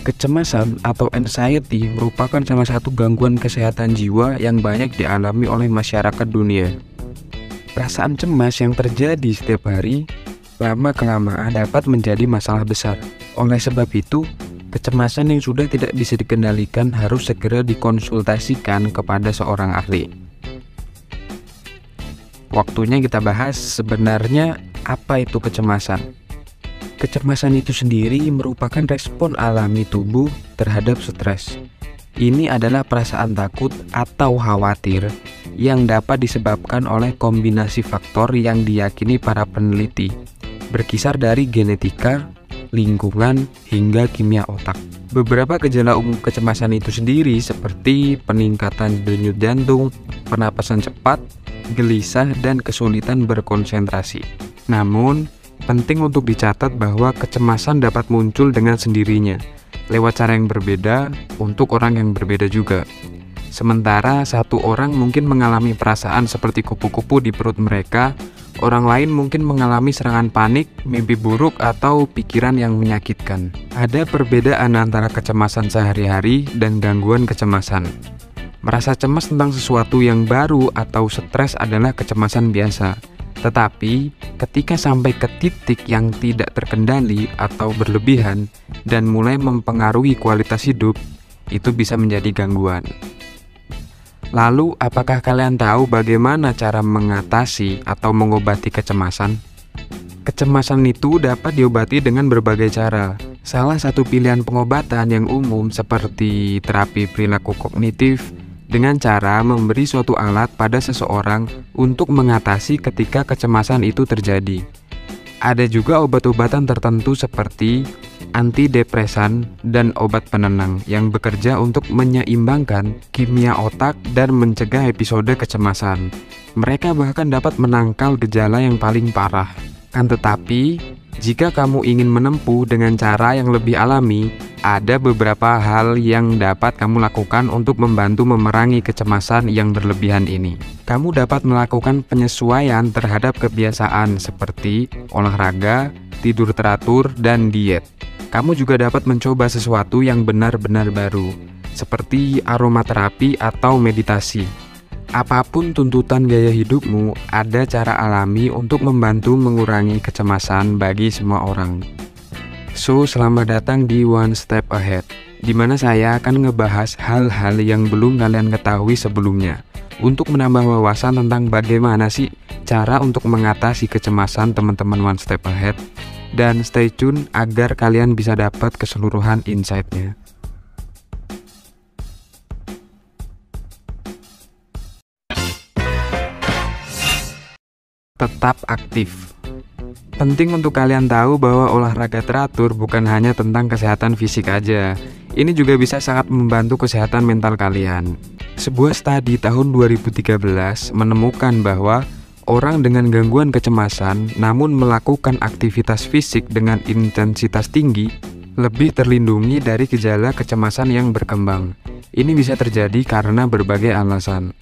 Kecemasan atau anxiety merupakan salah satu gangguan kesehatan jiwa yang banyak dialami oleh masyarakat dunia. Perasaan cemas yang terjadi setiap hari, lama-kelamaan dapat menjadi masalah besar. Oleh sebab itu, kecemasan yang sudah tidak bisa dikendalikan harus segera dikonsultasikan kepada seorang ahli. Waktunya kita bahas sebenarnya apa itu kecemasan. Kecemasan itu sendiri merupakan respon alami tubuh terhadap stres. Ini adalah perasaan takut atau khawatir yang dapat disebabkan oleh kombinasi faktor yang diyakini para peneliti, berkisar dari genetika, lingkungan, hingga kimia otak. Beberapa gejala umum kecemasan itu sendiri seperti peningkatan denyut jantung, pernapasan cepat, gelisah, dan kesulitan berkonsentrasi. Namun, penting untuk dicatat bahwa kecemasan dapat muncul dengan sendirinya, lewat cara yang berbeda untuk orang yang berbeda juga. Sementara satu orang mungkin mengalami perasaan seperti kupu-kupu di perut mereka, orang lain mungkin mengalami serangan panik, mimpi buruk, atau pikiran yang menyakitkan. Ada perbedaan antara kecemasan sehari-hari dan gangguan kecemasan. Merasa cemas tentang sesuatu yang baru atau stres adalah kecemasan biasa. Tetapi, ketika sampai ke titik yang tidak terkendali atau berlebihan dan mulai mempengaruhi kualitas hidup, itu bisa menjadi gangguan. Lalu, apakah kalian tahu bagaimana cara mengatasi atau mengobati kecemasan? Kecemasan itu dapat diobati dengan berbagai cara. Salah satu pilihan pengobatan yang umum seperti terapi perilaku kognitif, dengan cara memberi suatu alat pada seseorang untuk mengatasi ketika kecemasan itu terjadi. Ada juga obat-obatan tertentu seperti antidepresan dan obat penenang yang bekerja untuk menyeimbangkan kimia otak dan mencegah episode kecemasan. Mereka bahkan dapat menangkal gejala yang paling parah. Kan tetapi, jika kamu ingin menempuh dengan cara yang lebih alami, ada beberapa hal yang dapat kamu lakukan untuk membantu memerangi kecemasan yang berlebihan ini. Kamu dapat melakukan penyesuaian terhadap kebiasaan seperti olahraga, tidur teratur, dan diet. Kamu juga dapat mencoba sesuatu yang benar-benar baru, seperti aromaterapi atau meditasi. Apapun tuntutan gaya hidupmu, ada cara alami untuk membantu mengurangi kecemasan bagi semua orang. So, selamat datang di One Step Ahead, di mana saya akan ngebahas hal-hal yang belum kalian ketahui sebelumnya, untuk menambah wawasan tentang bagaimana sih cara untuk mengatasi kecemasan teman-teman One Step Ahead, dan stay tune agar kalian bisa dapat keseluruhan insight-nya. Tetap aktif. Penting untuk kalian tahu bahwa olahraga teratur bukan hanya tentang kesehatan fisik aja. Ini juga bisa sangat membantu kesehatan mental kalian. Sebuah studi tahun 2013 menemukan bahwa orang dengan gangguan kecemasan namun melakukan aktivitas fisik dengan intensitas tinggi lebih terlindungi dari gejala kecemasan yang berkembang. Ini bisa terjadi karena berbagai alasan.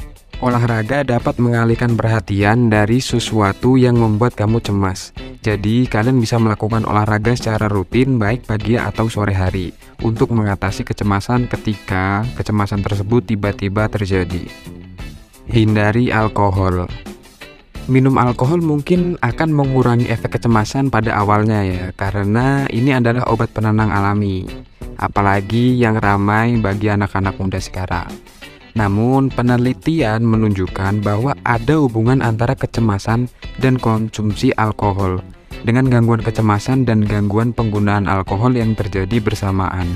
Olahraga dapat mengalihkan perhatian dari sesuatu yang membuat kamu cemas. Jadi, kalian bisa melakukan olahraga secara rutin baik pagi atau sore hari untuk mengatasi kecemasan ketika kecemasan tersebut tiba-tiba terjadi. Hindari alkohol. Minum alkohol mungkin akan mengurangi efek kecemasan pada awalnya ya, karena ini adalah obat penenang alami, apalagi yang ramai bagi anak-anak muda sekarang. Namun, penelitian menunjukkan bahwa ada hubungan antara kecemasan dan konsumsi alkohol, dengan gangguan kecemasan dan gangguan penggunaan alkohol yang terjadi bersamaan.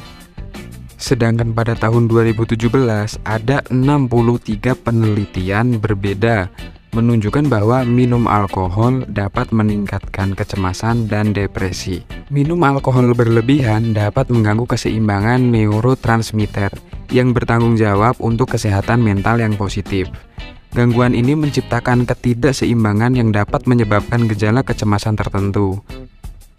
Sedangkan pada tahun 2017, ada 63 penelitian berbeda menunjukkan bahwa minum alkohol dapat meningkatkan kecemasan dan depresi. Minum alkohol berlebihan dapat mengganggu keseimbangan neurotransmitter yang bertanggung jawab untuk kesehatan mental yang positif. Gangguan ini menciptakan ketidakseimbangan yang dapat menyebabkan gejala kecemasan tertentu.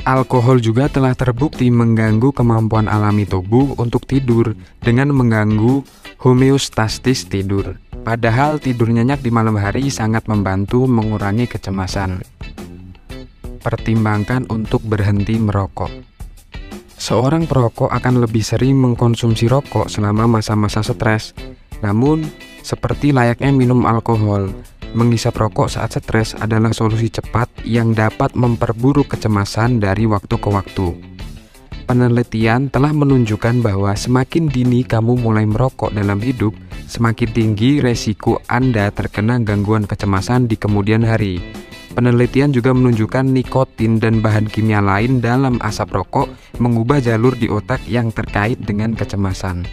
Alkohol juga telah terbukti mengganggu kemampuan alami tubuh untuk tidur dengan mengganggu homeostasis tidur. Padahal tidur nyenyak di malam hari sangat membantu mengurangi kecemasan. Pertimbangkan untuk berhenti merokok. Seorang perokok akan lebih sering mengkonsumsi rokok selama masa-masa stres. Namun, seperti layaknya minum alkohol, menghisap rokok saat stres adalah solusi cepat yang dapat memperburuk kecemasan dari waktu ke waktu. Penelitian telah menunjukkan bahwa semakin dini kamu mulai merokok dalam hidup, semakin tinggi resiko Anda terkena gangguan kecemasan di kemudian hari. Penelitian juga menunjukkan nikotin dan bahan kimia lain dalam asap rokok mengubah jalur di otak yang terkait dengan kecemasan.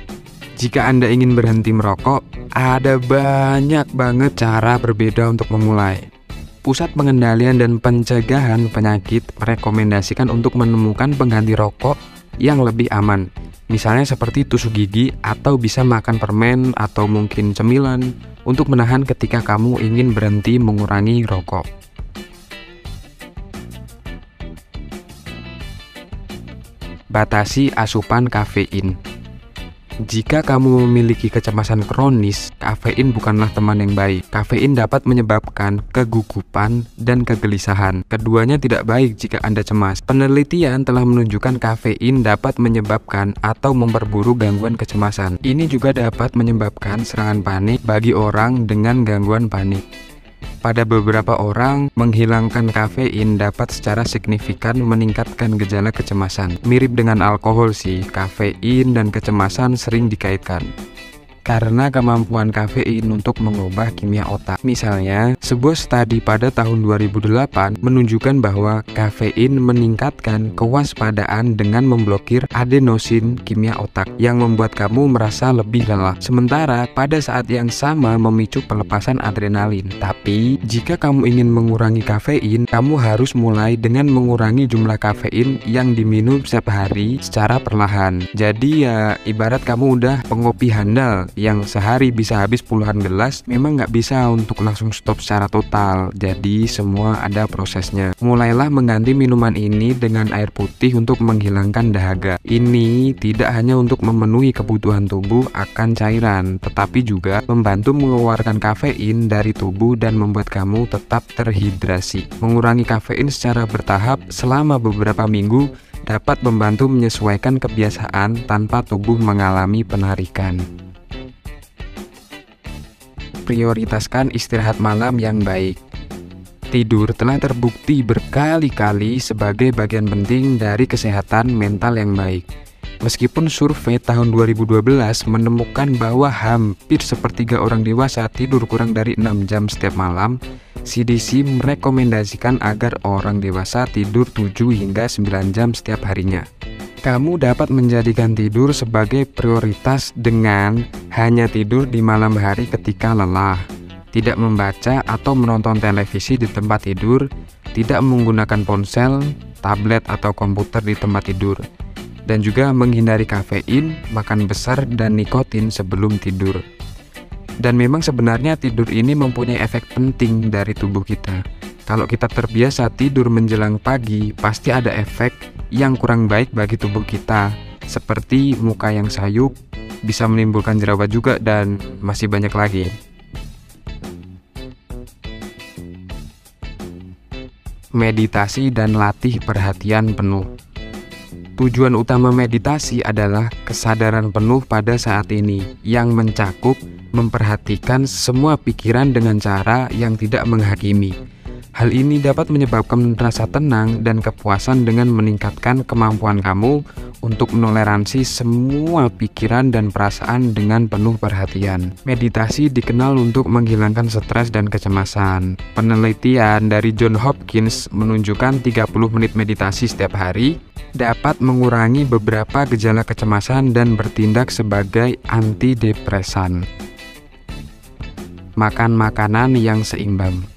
Jika Anda ingin berhenti merokok, ada banyak banget cara berbeda untuk memulai. Pusat Pengendalian dan Pencegahan Penyakit merekomendasikan untuk menemukan pengganti rokok yang lebih aman. Misalnya seperti tusuk gigi atau bisa makan permen atau mungkin cemilan untuk menahan ketika kamu ingin berhenti mengurangi rokok. Batasi asupan kafein. Jika kamu memiliki kecemasan kronis, kafein bukanlah teman yang baik. Kafein dapat menyebabkan kegugupan dan kegelisahan. Keduanya tidak baik jika Anda cemas. Penelitian telah menunjukkan kafein dapat menyebabkan atau memperburuk gangguan kecemasan. Ini juga dapat menyebabkan serangan panik bagi orang dengan gangguan panik. Pada beberapa orang, menghilangkan kafein dapat secara signifikan meningkatkan gejala kecemasan. Mirip dengan alkohol sih, kafein dan kecemasan sering dikaitkan karena kemampuan kafein untuk mengubah kimia otak. Misalnya, sebuah studi pada tahun 2008 menunjukkan bahwa kafein meningkatkan kewaspadaan dengan memblokir adenosin kimia otak yang membuat kamu merasa lebih lelah. Sementara pada saat yang sama memicu pelepasan adrenalin. Tapi, jika kamu ingin mengurangi kafein, kamu harus mulai dengan mengurangi jumlah kafein yang diminum setiap hari secara perlahan. Jadi ya, ibarat kamu udah pengopi handal yang sehari bisa habis puluhan gelas, memang nggak bisa untuk langsung stop secara total. Jadi semua ada prosesnya. Mulailah mengganti minuman ini dengan air putih untuk menghilangkan dahaga. Ini tidak hanya untuk memenuhi kebutuhan tubuh akan cairan, tetapi juga membantu mengeluarkan kafein dari tubuh dan membuat kamu tetap terhidrasi. Mengurangi kafein secara bertahap selama beberapa minggu dapat membantu menyesuaikan kebiasaan tanpa tubuh mengalami penarikan. Prioritaskan istirahat malam yang baik. Tidur telah terbukti berkali-kali sebagai bagian penting dari kesehatan mental yang baik. Meskipun survei tahun 2012 menemukan bahwa hampir sepertiga orang dewasa tidur kurang dari 6 jam setiap malam, CDC merekomendasikan agar orang dewasa tidur 7 hingga 9 jam setiap harinya. Kamu dapat menjadikan tidur sebagai prioritas dengan hanya tidur di malam hari ketika lelah, tidak membaca atau menonton televisi di tempat tidur, tidak menggunakan ponsel, tablet atau komputer di tempat tidur, dan juga menghindari kafein, makan besar, dan nikotin sebelum tidur. Dan memang sebenarnya tidur ini mempunyai efek penting dari tubuh kita. Kalau kita terbiasa tidur menjelang pagi, pasti ada efek yang kurang baik bagi tubuh kita, seperti muka yang sayup, bisa menimbulkan jerawat juga, dan masih banyak lagi. Meditasi dan latih perhatian penuh. Tujuan utama meditasi adalah kesadaran penuh pada saat ini, yang mencakup memperhatikan semua pikiran dengan cara yang tidak menghakimi. Hal ini dapat menyebabkan rasa tenang dan kepuasan dengan meningkatkan kemampuan kamu untuk menoleransi semua pikiran dan perasaan dengan penuh perhatian. Meditasi dikenal untuk menghilangkan stres dan kecemasan. Penelitian dari Johns Hopkins menunjukkan 30 menit meditasi setiap hari dapat mengurangi beberapa gejala kecemasan dan bertindak sebagai antidepresan. Makan makanan yang seimbang.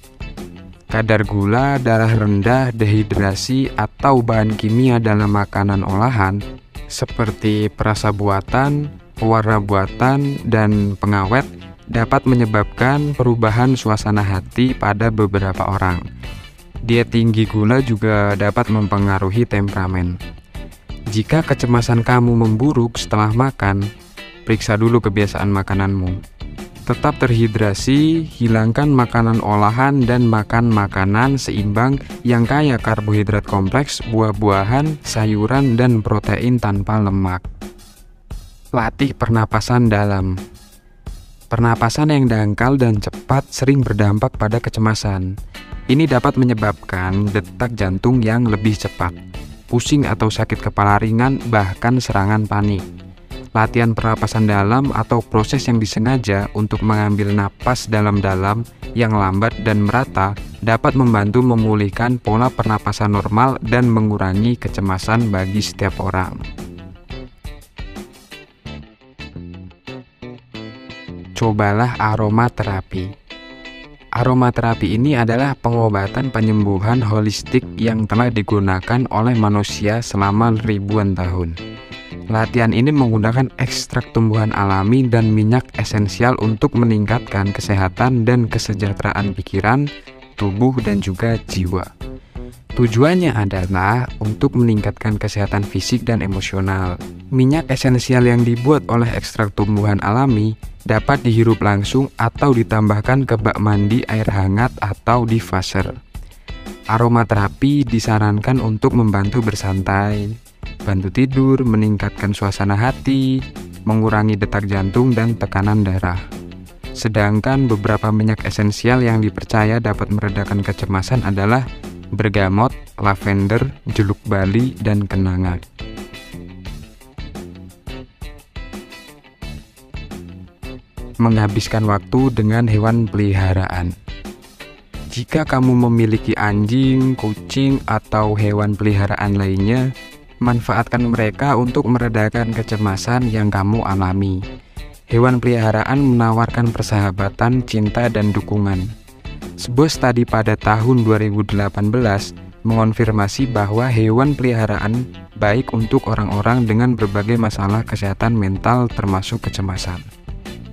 Kadar gula, darah rendah, dehidrasi, atau bahan kimia dalam makanan olahan seperti perasa buatan, pewarna buatan, dan pengawet dapat menyebabkan perubahan suasana hati pada beberapa orang. Diet tinggi gula juga dapat mempengaruhi temperamen. Jika kecemasan kamu memburuk setelah makan, periksa dulu kebiasaan makananmu. Tetap terhidrasi, hilangkan makanan olahan dan makan makanan seimbang yang kaya karbohidrat kompleks, buah-buahan, sayuran, dan protein tanpa lemak. Latih pernapasan dalam. Pernapasan yang dangkal dan cepat sering berdampak pada kecemasan. Ini dapat menyebabkan detak jantung yang lebih cepat, pusing atau sakit kepala ringan, bahkan serangan panik. Latihan pernapasan dalam atau proses yang disengaja untuk mengambil napas dalam-dalam yang lambat dan merata dapat membantu memulihkan pola pernapasan normal dan mengurangi kecemasan bagi setiap orang. Cobalah aromaterapi. Aromaterapi ini adalah pengobatan penyembuhan holistik yang telah digunakan oleh manusia selama ribuan tahun. Latihan ini menggunakan ekstrak tumbuhan alami dan minyak esensial untuk meningkatkan kesehatan dan kesejahteraan pikiran, tubuh, dan juga jiwa. Tujuannya adalah untuk meningkatkan kesehatan fisik dan emosional. Minyak esensial yang dibuat oleh ekstrak tumbuhan alami dapat dihirup langsung atau ditambahkan ke bak mandi air hangat atau diffuser. Aromaterapi disarankan untuk membantu bersantai, bantu tidur, meningkatkan suasana hati, mengurangi detak jantung dan tekanan darah. Sedangkan beberapa minyak esensial yang dipercaya dapat meredakan kecemasan adalah bergamot, lavender, jeluk bali, dan kenanga. Menghabiskan waktu dengan hewan peliharaan. Jika kamu memiliki anjing, kucing, atau hewan peliharaan lainnya, manfaatkan mereka untuk meredakan kecemasan yang kamu alami. Hewan peliharaan menawarkan persahabatan, cinta, dan dukungan. Sebuah studi pada tahun 2018 mengonfirmasi bahwa hewan peliharaan baik untuk orang-orang dengan berbagai masalah kesehatan mental termasuk kecemasan.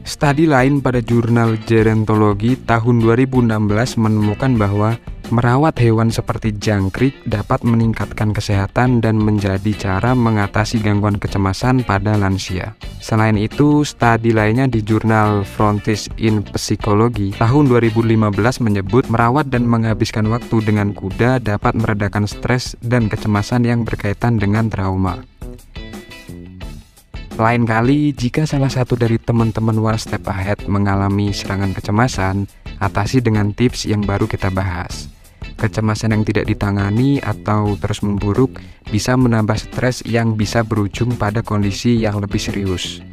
Studi lain pada jurnal Gerontologi tahun 2016 menemukan bahwa merawat hewan seperti jangkrik dapat meningkatkan kesehatan dan menjadi cara mengatasi gangguan kecemasan pada lansia. Selain itu, studi lainnya di jurnal Frontiers in Psychology tahun 2015 menyebut merawat dan menghabiskan waktu dengan kuda dapat meredakan stres dan kecemasan yang berkaitan dengan trauma. Lain kali, jika salah satu dari teman-teman One Step Ahead mengalami serangan kecemasan, atasi dengan tips yang baru kita bahas. Kecemasan yang tidak ditangani atau terus memburuk bisa menambah stres yang bisa berujung pada kondisi yang lebih serius.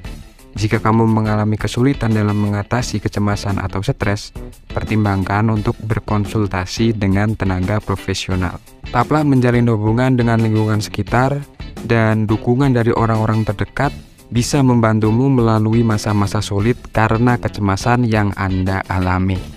Jika kamu mengalami kesulitan dalam mengatasi kecemasan atau stres, pertimbangkan untuk berkonsultasi dengan tenaga profesional. Tetaplah menjalin hubungan dengan lingkungan sekitar, dan dukungan dari orang-orang terdekat bisa membantumu melalui masa-masa sulit karena kecemasan yang Anda alami.